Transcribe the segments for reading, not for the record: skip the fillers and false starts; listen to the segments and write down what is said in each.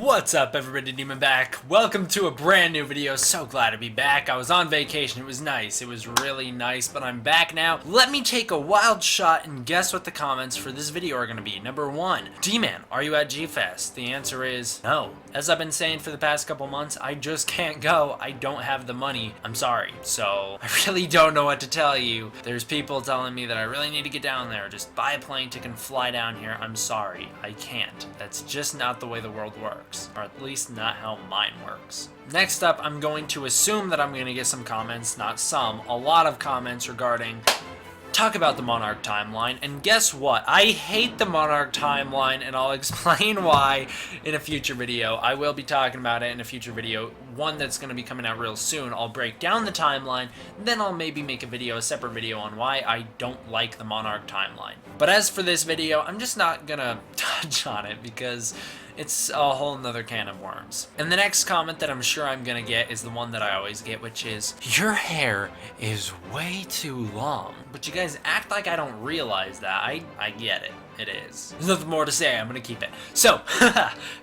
What's up, everybody? Demon back. Welcome to a brand new video. So glad to be back. I was on vacation. It was nice. It was really nice, but I'm back now. Let me take a wild shot and guess what the comments for this video are going to be. Number 1, D-Man, are you at G-Fest? The answer is no. As I've been saying for the past couple months, I just can't go. I don't have the money. I'm sorry. So I really don't know what to tell you. There's people telling me that I really need to get down there. Just buy a plane ticket and fly down here. I'm sorry. I can't. That's just not the way the world works, or at least not how mine works. Next up, I'm going to assume that I'm going to get some comments, not some, a lot of comments regarding talk about the Monarch timeline, and guess what? I hate the Monarch timeline, and I'll explain why in a future video. I will be talking about it in a future video, one that's going to be coming out real soon. I'll break down the timeline, then I'll maybe make a separate video on why I don't like the Monarch timeline. But as for this video, I'm just not gonna touch on it because it's a whole nother can of worms. And the next comment that I'm sure I'm gonna get is the one that I always get, which is, your hair is way too long. But you guys act like I don't realize that. I get it. It is. There's nothing more to say. I'm gonna keep it. So,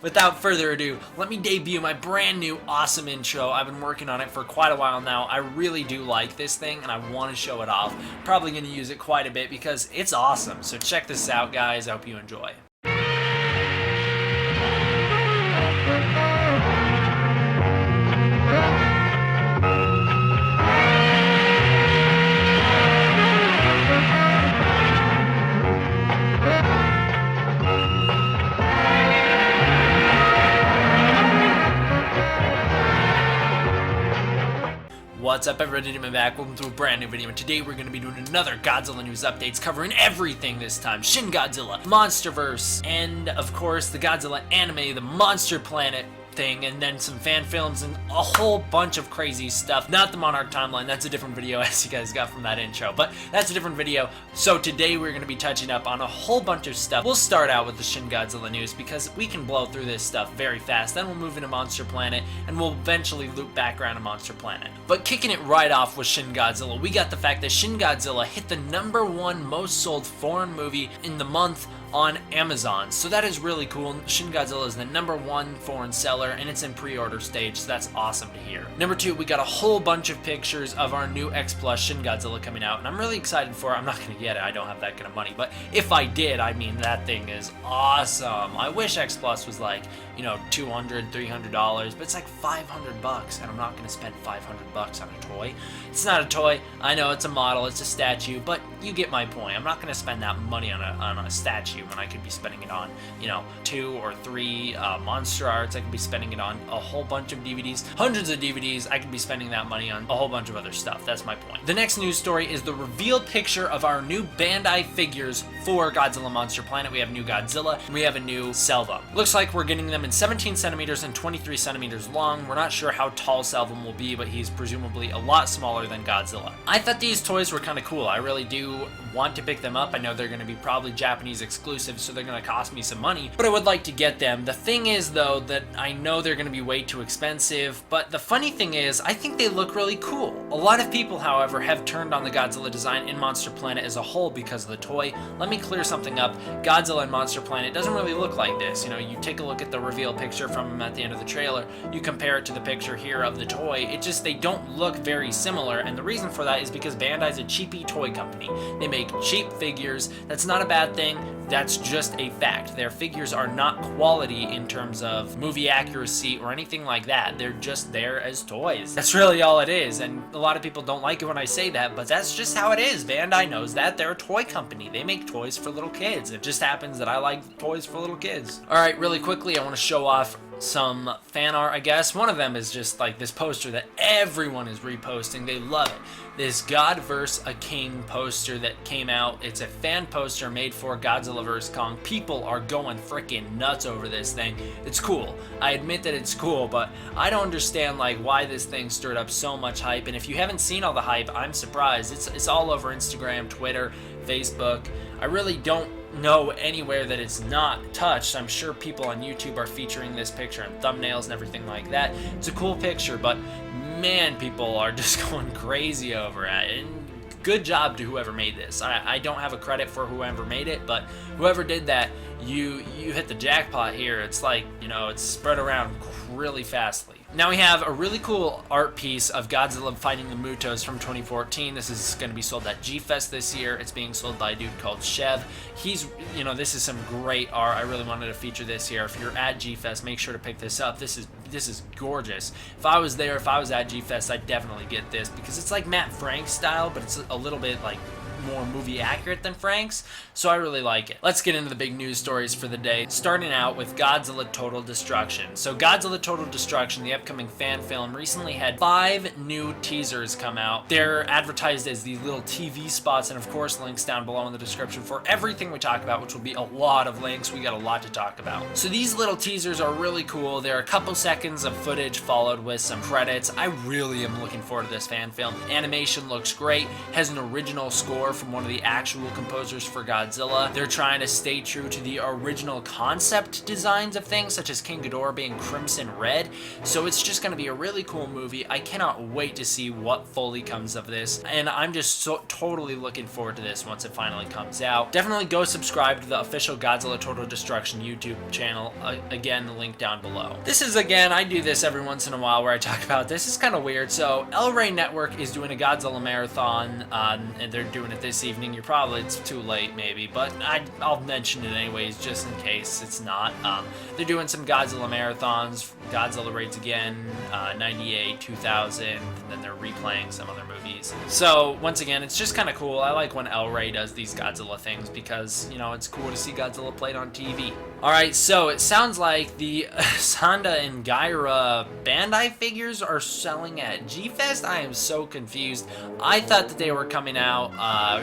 without further ado, let me debut my brand new awesome intro. I've been working on it for quite a while now. I really do like this thing, and I want to show it off. Probably gonna use it quite a bit because it's awesome. So check this out, guys. I hope you enjoy. What's up, everybody? I'm back. Welcome to a brand new video, and today we're going to be doing another Godzilla news updates covering everything this time. Shin Godzilla, Monsterverse, and of course the Godzilla anime, the Monster Planet thing, and then some fan films and a whole bunch of crazy stuff. Not the Monarch timeline, that's a different video as you guys got from that intro, but that's a different video. So today we're going to be touching up on a whole bunch of stuff. We'll start out with the Shin Godzilla news because we can blow through this stuff very fast, then we'll move into Monster Planet, and we'll eventually loop back around to Monster Planet. But kicking it right off with Shin Godzilla, we got the fact that Shin Godzilla hit the #1 most sold foreign movie in the month on Amazon. So that is really cool. Shin Godzilla is the #1 foreign seller, and it's in pre-order stage, so that's awesome to hear. Number 2, we got a whole bunch of pictures of our new X Plus Shin Godzilla coming out, and I'm really excited for it. I'm not gonna get it, I don't have that kind of money, but if I did, I mean, that thing is awesome. I wish X Plus was like, you know, $200, $300, but it's like $500, and I'm not gonna spend $500 on a toy. It's not a toy, I know it's a model, it's a statue, but you get my point. I'm not gonna spend that money on a statue when I could be spending it on, you know, 2 or 3 monster arts. I could be spending it on a whole bunch of DVDs, hundreds of DVDs. I could be spending that money on a whole bunch of other stuff. That's my point. The next news story is the reveal picture of our new Bandai figures for Godzilla Monster Planet. We have new Godzilla, and we have a new Selva. Looks like we're getting them in 17 centimeters and 23 centimeters long. We're not sure how tall Selva will be, but he's presumably a lot smaller than Godzilla. I thought these toys were kind of cool. I really do want to pick them up. I know they're going to be probably Japanese exclusive, so they're going to cost me some money, but I would like to get them. The thing is, though, that I know they're going to be way too expensive, but the funny thing is, I think they look really cool. A lot of people, however, have turned on the Godzilla design in Monster Planet as a whole because of the toy. Let me clear something up. Godzilla in Monster Planet doesn't really look like this. You know, you take a look at the reveal picture from him at the end of the trailer, you compare it to the picture here of the toy, they don't look very similar, and the reason for that is because Bandai's a cheapy toy company. They make cheap figures. That's not a bad thing. That's just a fact. Their figures are not quality in terms of movie accuracy or anything like that. They're just there as toys. That's really all it is, and a lot of people don't like it when I say that, but that's just how it is. Bandai knows that. They're a toy company. They make toys for little kids. It just happens that I like toys for little kids. Alright, really quickly, I want to show off some fan art, I guess. One of them is just like this poster that everyone is reposting. They love it. This God vs. a King poster that came out. It's a fan poster made for Godzilla vs. Kong. People are going freaking nuts over this thing. It's cool. I admit that it's cool, but I don't understand like why this thing stirred up so much hype. And if you haven't seen all the hype, I'm surprised. It's all over Instagram, Twitter, Facebook. I really don't know anywhere that it's not touched. I'm sure people on YouTube are featuring this picture in thumbnails and everything like that. It's a cool picture, but man, people are just going crazy over it. And Good job to whoever made this. I don't have a credit for whoever made it, but whoever did that, you hit the jackpot here. It's like, you know, it's spread around really fastly. Now we have a really cool art piece of Godzilla fighting the Mutos from 2014. This is going to be sold at G-Fest this year. It's being sold by a dude called Chev. He's, you know, this is some great art. I really wanted to feature this here. If you're at G-Fest, make sure to pick this up. This is gorgeous. If I was there, if I was at G-Fest, I'd definitely get this because it's like Matt Frank's style, but it's a little bit like more movie accurate than Frank's, so I really like it. Let's get into the big news stories for the day, starting out with Godzilla Total Destruction. So Godzilla Total Destruction, the upcoming fan film, recently had 5 new teasers come out. They're advertised as these little TV spots, and of course links down below in the description for everything we talk about, which will be a lot of links. We got a lot to talk about. So these little teasers are really cool. They're a couple seconds of footage followed with some credits. I really am looking forward to this fan film. Animation looks great, has an original score from one of the actual composers for Godzilla. They're trying to stay true to the original concept designs of things, such as King Ghidorah being crimson red. So it's just going to be a really cool movie. I cannot wait to see what fully comes of this, and I'm just so totally looking forward to this once it finally comes out. Definitely go subscribe to the official Godzilla Total Destruction YouTube channel. Again, the link down below. This is, again, I do this every once in a while where I talk about this. It's kind of weird. So El Rey Network is doing a Godzilla marathon, and they're doing it this evening. It's too late maybe, but I'll mention it anyways just in case it's not. They're doing some Godzilla marathons, Godzilla Raids Again, 98, 2000, and then they're replaying some other movies. So once again, it's just kind of cool. I like when El Rey does these Godzilla things because, you know, it's cool to see Godzilla played on TV. Alright, so it sounds like the Sanda and Gaira Bandai figures are selling at G-Fest. I am so confused. I thought that they were coming out,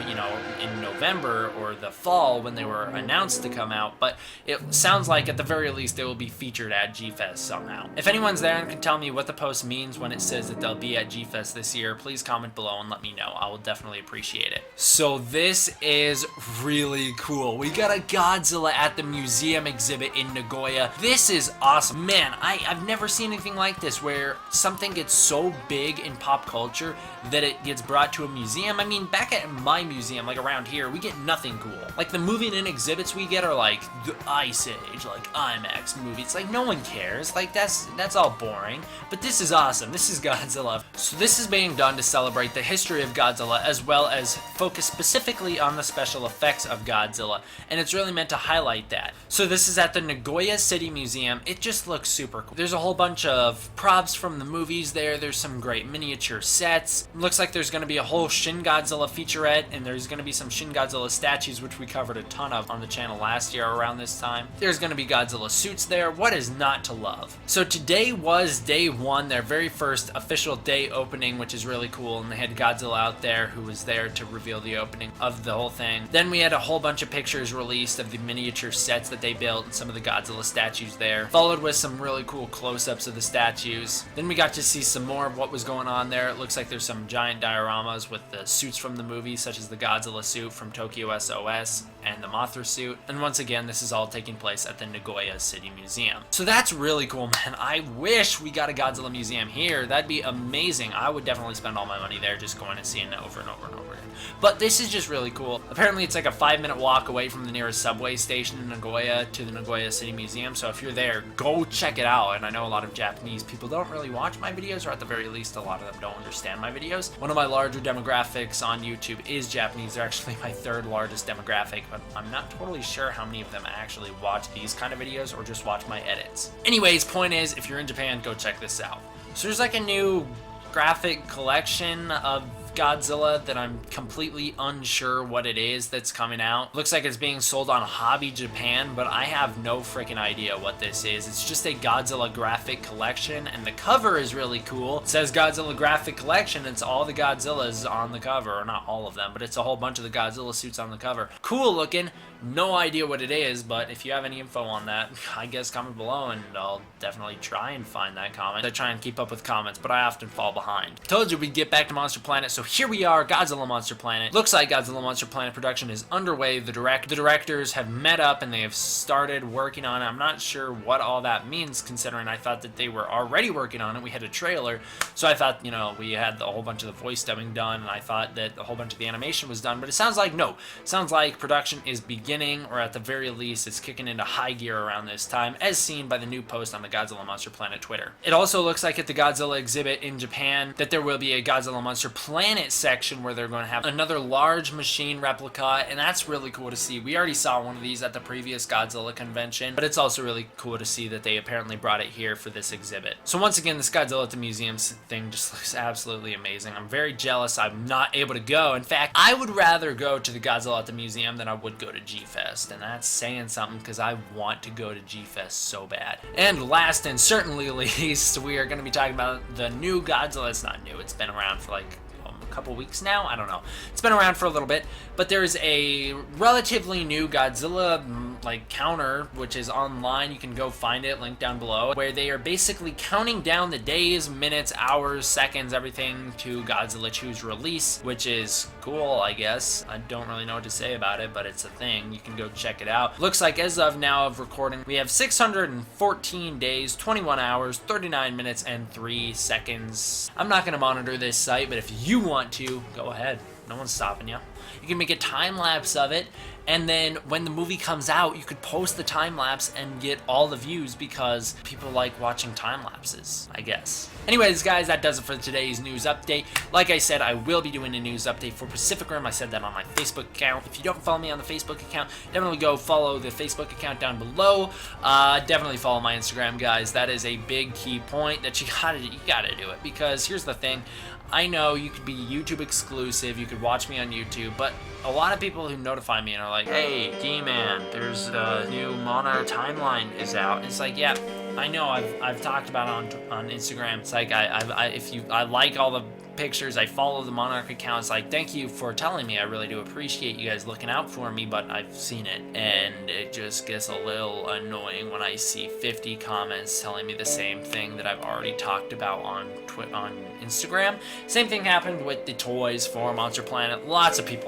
you know, in November or the fall when they were announced to come out, but it sounds like at the very least they will be featured at G-Fest somehow. If anyone's there and can tell me what the post means when it says that they'll be at G-Fest this year, please comment below and let me know. I will definitely appreciate it. So this is really cool. We got a Godzilla at the museum exhibit in Nagoya. This is awesome. Man, I've never seen anything like this where something gets so big in pop culture that it gets brought to a museum. I mean, back at my museum, like around here, we get nothing cool. Like the moving in exhibits we get are like the Ice Age, like IMAX movie. It's like no one cares. Like that's all boring. But this is awesome. This is Godzilla. So this is being done to celebrate the history of Godzilla as well as focus specifically on the special effects of Godzilla. And it's really meant to highlight that. So this is at the Nagoya City Museum. It just looks super cool. There's a whole bunch of props from the movies there. There's some great miniature sets. Looks like there's going to be a whole Shin Godzilla featurette, and there's going to be some Shin Godzilla statues, which we covered a ton of on the channel last year around this time. There's going to be Godzilla suits there. What is not to love? So today was day 1, their very first official day opening, which is really cool, and they had Godzilla out there who was there to reveal the opening of the whole thing. Then we had a whole bunch of pictures released of the miniature sets that they built and some of the Godzilla statues there, followed with some really cool close-ups of the statues. Then we got to see some more of what was going on there. It looks like there's some giant dioramas with the suits from the movie, such as the Godzilla suit from Tokyo SOS and the Mothra suit. And once again, this is all taking place at the Nagoya City Museum. So that's really cool, man. I wish we got a Godzilla museum here. That'd be amazing. I would definitely spend all my money there just going and seeing it over and over and over again. But this is just really cool. Apparently it's like a 5-minute walk away from the nearest subway station in Nagoya to the Nagoya City Museum. So if you're there, go check it out. And I know a lot of Japanese people don't really watch my videos, or at the very least a lot of them don't understand my videos. One of my larger demographics on YouTube is Japanese. They're actually my 3rd largest demographic, but I'm not totally sure how many of them actually watch these kind of videos or just watch my edits. Anyways, point is, if you're in Japan, go check this out. So there's like a new graphic collection of Godzilla that I'm completely unsure what it is that's coming out. Looks like it's being sold on Hobby Japan, but I have no freaking idea what this is. It's just a Godzilla graphic collection, and the cover is really cool. It says Godzilla graphic collection. It's all the Godzillas on the cover, or not all of them, but it's a whole bunch of the Godzilla suits on the cover. Cool looking. No idea what it is, but if you have any info on that, I guess comment below and I'll definitely try and find that comment. I try and keep up with comments, but I often fall behind. Told you we'd get back to Monster Planet, so here we are, Godzilla Monster Planet. Looks like Godzilla Monster Planet production is underway. The directors have met up and they have started working on it. I'm not sure what all that means, considering I thought that they were already working on it. We had a trailer, so I thought, you know, we had a whole bunch of the voice dubbing done, and I thought that a whole bunch of the animation was done, but it sounds like no. It sounds like production is beginning, or at the very least, it's kicking into high gear around this time, as seen by the new post on the Godzilla Monster Planet Twitter. It also looks like at the Godzilla exhibit in Japan that there will be a Godzilla Monster Planet section where they're going to have another large machine replica, and that's really cool to see. We already saw one of these at the previous Godzilla convention, but it's also really cool to see that they apparently brought it here for this exhibit. So once again, this Godzilla at the Museums thing just looks absolutely amazing. I'm very jealous I'm not able to go. In fact, I would rather go to the Godzilla at the Museum than I would go to G-Fest, and that's saying something because I want to go to G-Fest so bad. And last and certainly least, we are going to be talking about the new Godzilla. It's not new, it's been around for like a couple weeks now. I don't know. It's been around for a little bit, but there's a relatively new Godzilla like counter, which is online. You can go find it, link down below, where they are basically counting down the days, minutes, hours, seconds, everything to Godzilla 2's release, which is cool, I guess. I don't really know what to say about it, but it's a thing. You can go check it out. Looks like as of now of recording, we have 614 days, 21 hours, 39 minutes, and 3 seconds. I'm not going to monitor this site, but if you want to, go ahead. No one's stopping you. You can make a time lapse of it, and then when the movie comes out, you could post the time lapse and get all the views because people like watching time lapses, I guess. Anyways, guys, that does it for today's news update. Like I said, I will be doing a news update for Pacific Rim. I said that on my Facebook account. If you don't follow me on the Facebook account, definitely go follow the Facebook account down below. Definitely follow my Instagram, guys. That is a big key point that you gotta do it, because here's the thing. I know you could be YouTube exclusive, you could watch me on YouTube, but a lot of people who notify me and are like, hey, D-Man, there's a new Monarch timeline is out. It's like, yeah, I know, I've talked about it on Instagram. It's like, I like all the pictures, I follow the Monarch accounts. Like, thank you for telling me. I really do appreciate you guys looking out for me, but I've seen it, and it just gets a little annoying when I see 50 comments telling me the same thing that I've already talked about on Instagram. Same thing happened with the toys for Monster Planet. Lots of people.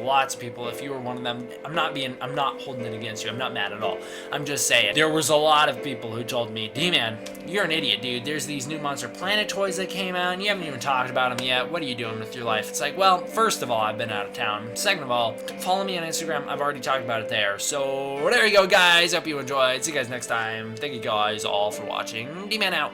If you were one of them, I'm not holding it against you. I'm not mad at all. I'm just saying, there was a lot of people who told me, D-Man, you're an idiot, dude. There's these new Monster Planet toys that came out, and you haven't even talked about them yet. What are you doing with your life? It's like, well, first of all, I've been out of town. Second of all, follow me on Instagram. I've already talked about it there. So there you go, guys. Hope you enjoyed. See you guys next time. Thank you guys all for watching. D-Man out.